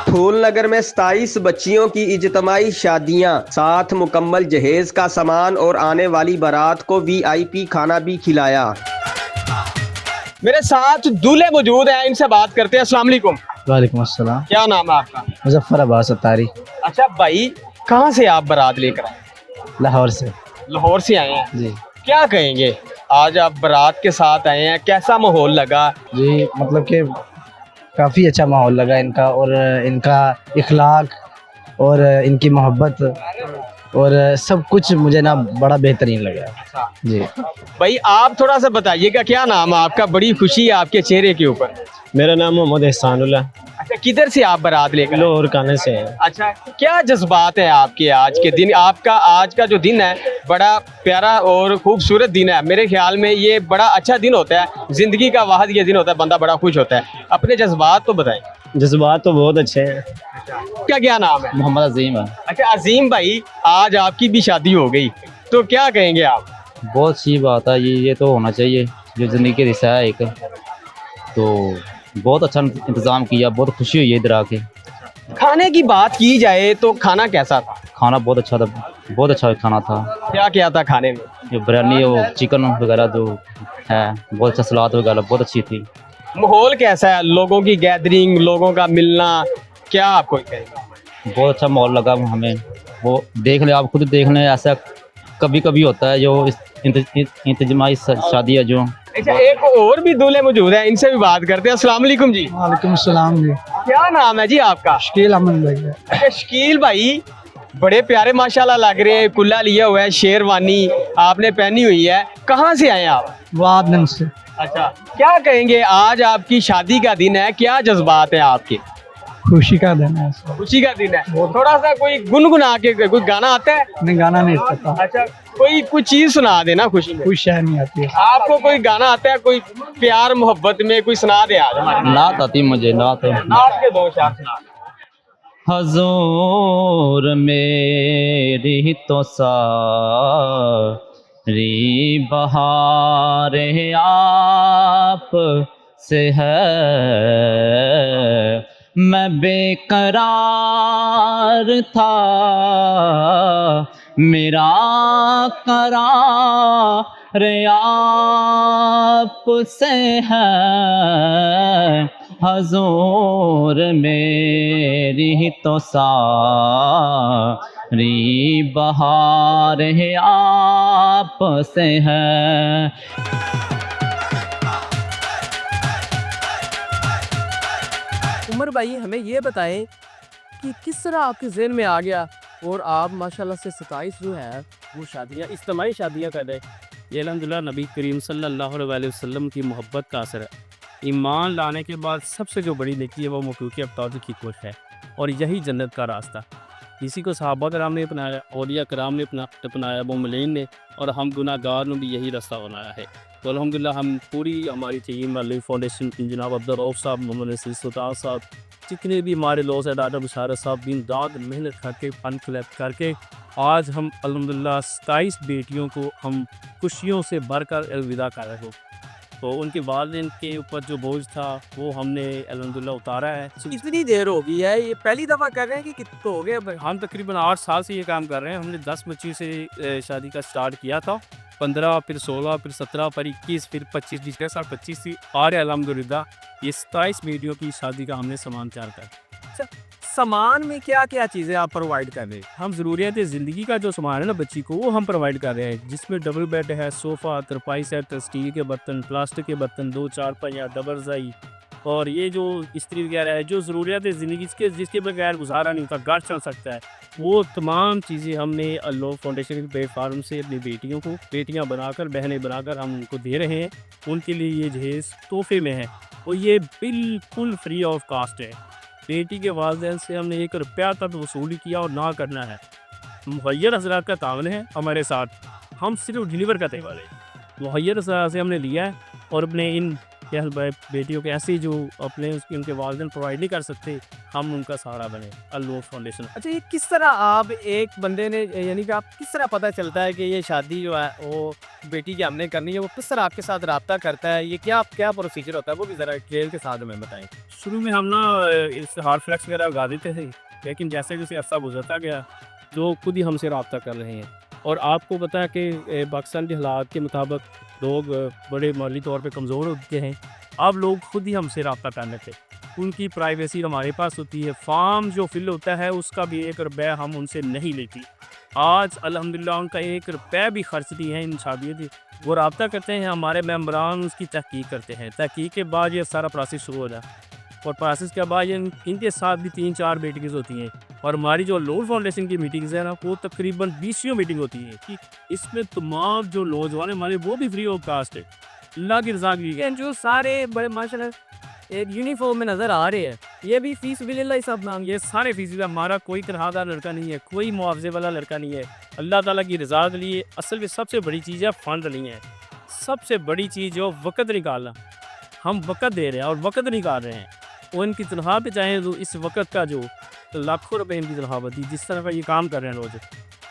फूलनगर में 27 बच्चियों की इज्तिमाई शादियां, साथ मुकम्मल जहेज का सामान और आने वाली बारात को वीआईपी खाना भी खिलाया। मेरे साथ दूल्हे मौजूद हैं, इनसे बात करते हैं। अस्सलाम वालेकुम। वालेकुम अस्सलाम। क्या नाम है आपका? मुजफ्फराबाद सत्तारी। अच्छा भाई, कहाँ से आप बारात लेकर आए? लाहौर से। लाहौर से आए हैं। जी क्या कहेंगे, आज आप बारात के साथ आए हैं, कैसा माहौल लगा? जी, मतलब कि काफ़ी अच्छा माहौल लगा इनका, और इनका इखलाक और इनकी मोहब्बत और सब कुछ मुझे ना बड़ा बेहतरीन लगा जी। भाई आप थोड़ा सा बताइएगा, क्या नाम है आपका? बड़ी खुशी है आपके चेहरे के ऊपर। मेरा नाम मोहम्मद एहसानुल्लाह, अच्छा, किधर से आप बारात लेकर आए? लाहौर काने से है। अच्छा, क्या जज्बात है आपके आज के दिन? आपका आज का जो दिन है बड़ा प्यारा और खूबसूरत दिन है। मेरे ख्याल में ये बड़ा अच्छा दिन होता है, जिंदगी का वाहिद ये दिन होता है, बंदा बड़ा खुश होता है। अपने जज्बात तो बताएं। जज्बात तो बहुत अच्छे हैं। क्या क्या नाम है? मोहम्मद अजीम है। अच्छा अजीम भाई, आज आपकी भी शादी हो गई, तो क्या कहेंगे आप? बहुत अच्छी बात है, ये तो होना चाहिए, जो ज़िंदगी का हिस्सा है एक। तो बहुत अच्छा इंतज़ाम किया, बहुत खुशी हुई है इधर आके। खाने की बात की जाए तो खाना कैसा था? खाना बहुत अच्छा था, बहुत अच्छा खाना था। क्या क्या था खाने में? जो बिरयानी और चिकन वगैरह जो है, बहुत अच्छा, सलाद वगैरह बहुत अच्छी थी। माहौल कैसा है, लोगों की गैदरिंग, लोगों का मिलना, क्या आपको कहेंगे? बहुत अच्छा माहौल लगा हमें। वो देख ले, आप खुद देख लें, ऐसा कभी कभी होता है जो इंतजमाही शादी है जो। अच्छा, एक और भी दूल्हे मौजूद हैं, इनसे भी बात करते हैं। अस्सलाम वालेकुम जी। वालेकुम सलाम जी। क्या नाम है जी आपका? शकील अहमद भाई है। अच्छा शकील भाई, बड़े प्यारे माशाल्लाह लग रहे हैं, कुल्ला लिया हुआ है, शेरवानी आपने पहनी हुई है। कहाँ से आए हैं आप? वादन से। अच्छा, क्या कहेंगे, आज आपकी शादी का दिन है, क्या जज्बात है आपके? खुशी का दिन है सर। खुशी का दिन है। थोड़ा सा कोई गुनगुना के कोई गाना आता है? नहीं, गाना नहीं पता। अच्छा, कोई कुछ चीज सुना देना खुशी में। कुछ शह नहीं आती है। आपको कोई गाना आता है, कोई प्यार मोहब्बत में कोई सुना दे आज हमारे? नात आती मुझे, नात। नाच के दो शार सुना। हजूर मेरी तो सारी बहार आप से है, मैं बेकरार था, मेरा करार आप से है। हजूर मेरी तो सारी बहार है आप से है। उमर भाई, हमें ये बताएं कि किस तरह आपके ज़हन में आ गया और आप माशाल्लाह से 27 जो है वो शादियाँ, इज्तिमाई शादियाँ कर रहे हैं। ये अल्हम्दुलिल्लाह नबी करीम सल्लल्लाहु अलैहि वसल्लम की मोहब्बत का असर है। ईमान लाने के बाद सबसे जो बड़ी नेकी है वो मखलूक अब्तार की कोशिश है, और यही जन्नत का रास्ता। इसी को सहाबा कराम ने अपनाया, औलिया कराम ने अपनाया, मोमिनीन ने, और हम गुनाहगार ने भी यही रास्ता बनाया है। तो अल्हम्दुलिल्लाह हम पूरी हमारी टीम अली फाउंडेशन की जनाब अब्दुल साहब, मोहम्मद नसीर सुल्तान साहब, जितने भी हमारे लोग हैं, डॉक्टर मुशारफ साहब, दिन रात मेहनत करके फंड कलेक्ट करके आज हम अल्हम्दुलिल्लाह 27 बेटियों को हम खुशियों से भरकर अलविदा कर रहे हो। तो उनके वालिदैन के ऊपर जो बोझ था वो हमने अल्हम्दुलिल्लाह उतारा है। कितनी देर हो गई है, ये पहली दफ़ा कर रहे हैं कि कितना हो गया? हम तकरीबन 8 साल से ये काम कर रहे हैं। हमने 10 बच्ची से शादी का स्टार्ट किया था, 15 फिर 16 फिर 17 फिर 21 फिर 25, पिछले साल 25 थी, और अल्हम्दुलिल्लाह ये 27 बेटियों की शादी का हमने सामान तैयार कर। अच्छा, सामान में क्या क्या चीज़ें आप प्रोवाइड कर रहे हैं? हम ज़रूरियात ज़िंदगी का जो सामान है ना बच्ची को, वो हम प्रोवाइड कर रहे हैं, जिसमें डबल बेड है, सोफ़ा, तरपाई सेट, स्टील के बर्तन, प्लास्टिक के बर्तन, 2 4 डबल रज़ाई, और ये जो इस्त्री वगैरह है, जो ज़रूरियात ज़िंदगी जिसके बगैर गुजारा नहीं होता, घर चल सकता है, वो तमाम चीज़ें हमने अल्लाह फाउंडेशन के प्लेटफार्म से अपनी बेटियों को, बेटियाँ बनाकर, बहनें बनाकर हम उनको दे रहे हैं। उनके लिए ये जहेज़ तोहफे में है, और ये बिल्कुल फ्री ऑफ कास्ट है। बेटी के वालिदैन से हमने 1 रुपया तक वसूली किया और ना करना है। मुहैयर हज़रात का तावन है हमारे साथ, हम सिर्फ डिलीवर करने वाले। मुहैयर हज़रात से हमने लिया है और अपने इन कि बेटियों के ऐसे जो अपने उसके उनके वालिदैन प्रोवाइड नहीं कर सकते, हम उनका सहारा बने अल-नूर फाउंडेशन। अच्छा, ये किस तरह आप एक बंदे ने यानी कि आप किस तरह पता चलता है कि ये शादी जो है वो बेटी की हमने करनी है, वो किस तरह आपके साथ रब्ता करता है, ये क्या क्या प्रोसीजर होता है, वो भी ज़रा डिटेल के साथ हमें बताएं। शुरू में हम ना इश्तिहार फ्लैक्स वगैरह उगा देते थे, लेकिन जैसे जैसे अरसा गुजरता गया तो खुद ही हमसे रब्ता कर रहे हैं। और आपको पता है कि पाकिस्तान के हालात के मुताबिक लोग बड़े माली तौर पे कमज़ोर होते हैं। अब लोग खुद ही हमसे रब्ता करने थे, उनकी प्राइवेसी हमारे पास होती है। फार्म जो फिल होता है उसका भी 1 रुपया हम उनसे नहीं लेती। आज अल्हम्दुलिल्लाह उनका 1 रुपया भी खर्च नहीं है इन शादियों की। वो रब्ता करते हैं, हमारे मेम्बरान उसकी तहकीक करते हैं, तहकीक के बाद ये सारा प्रोसेस शुरू हो जाता है। और प्रोसेस के बाद इनके साथ भी 3-4 मीटिंग्स होती हैं। और हमारी जो लोन फाउंडेशन की मीटिंग्स हैं ना, वो तकरीबन 20 मीटिंग होती है कि इसमें तमाम जो नौजवान हमारे वो भी फ्री ऑफ कास्ट है, अल्लाह की रज़ा की है। जो सारे बड़े माशाल्लाह एक यूनिफॉर्म में नज़र आ रहे हैं, ये भी फीस बिल्लाह सब नाम। ये सारे फीस हमारा कोई तनख्वाहदार लड़का नहीं है, कोई मुआवजे वाला लड़का नहीं है। अल्लाह ताला की रज़ा के लिए असल में सबसे बड़ी चीज़ है फंड नहीं है। सबसे बड़ी चीज़ जो वक़्त निकालना, हम वक़्त दे रहे हैं और वक़्त निकाल रहे हैं। और इनकी तनख्वाह पे चाहें तो इस वक़्त का जो लाखों रुपए इनकी तनख्वाह होती है, जिस तरह का ये काम कर रहे हैं रोज़,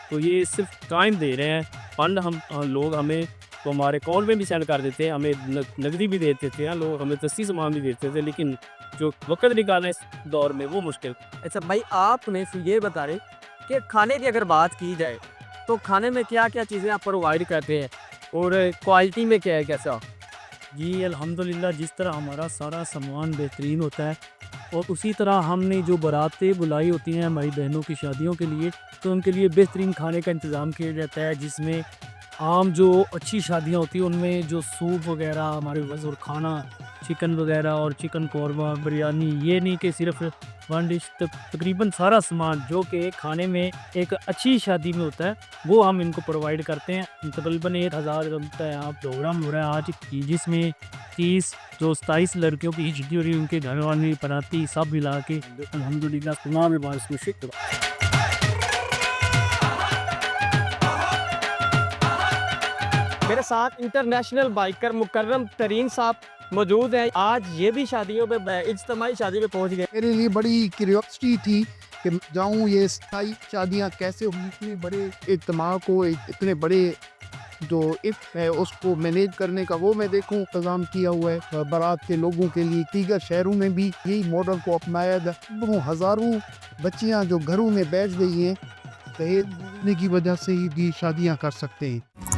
तो ये सिर्फ टाइम दे रहे हैं। फंड हम लोग हमें तो हमारे अकाउंट में भी सेंड कर देते हैं, हमें नकदी भी दे देते हैं, लोग हमें तस्सी सामान भी देते थे, लेकिन जो वक़्त निकालना इस दौर में वो मुश्किल। अच्छा भाई, आपने फिर ये बता रहे कि खाने की अगर बात की जाए तो खाने में क्या क्या चीज़ें आप प्रोवाइड करते हैं और क्वालिटी में क्या है, कैसा? जी अल्हम्दुलिल्लाह, जिस तरह हमारा सारा सामान बेहतरीन होता है और उसी तरह हमने जो बारातें बुलाई होती हैं हमारी बहनों की शादियों के लिए, तो उनके लिए बेहतरीन खाने का इंतज़ाम किया जाता है, जिसमें आम जो अच्छी शादियां होती हैं उनमें जो सूप वगैरह हमारे और खाना चिकन वगैरह और चिकन कौरमा बिरयानी, ये नहीं कि सिर्फ वन डिश, तकरीबन सारा सामान जो कि खाने में एक अच्छी शादी में होता है वो हम इनको प्रोवाइड करते हैं। तकरीबन 1000 का यहाँ प्रोग्राम हो रहा है आज की, जिसमें 27 लड़कियों की हिजड़ी हो रही है, उनके घर वाले पराती सब मिला के अल्हम्दुलिल्लाह तमाम बारिश में शिक। मेरे साथ इंटरनेशनल बाइकर मुकर्रम तरीन साहब मौजूद हैं। आज ये भी शादियों पे इज्तिमाई शादी पे पहुंच गए। मेरे लिए बड़ी क्यूरियोसिटी थी कि जाऊं ये स्थाई शादियां कैसे हुई, इतने बड़े इज्तिमा को इतने बड़े जो इफ्त है उसको मैनेज करने का वो मैं देखूं इंतजाम किया हुआ है बारात के लोगों के लिए। दीगर शहरों में भी यही मॉडल को अपनाया जा, हज़ारों बच्चियां जो घरों में बैठ गई हैं दहेज की वजह से ही भी शादियां कर सकते हैं।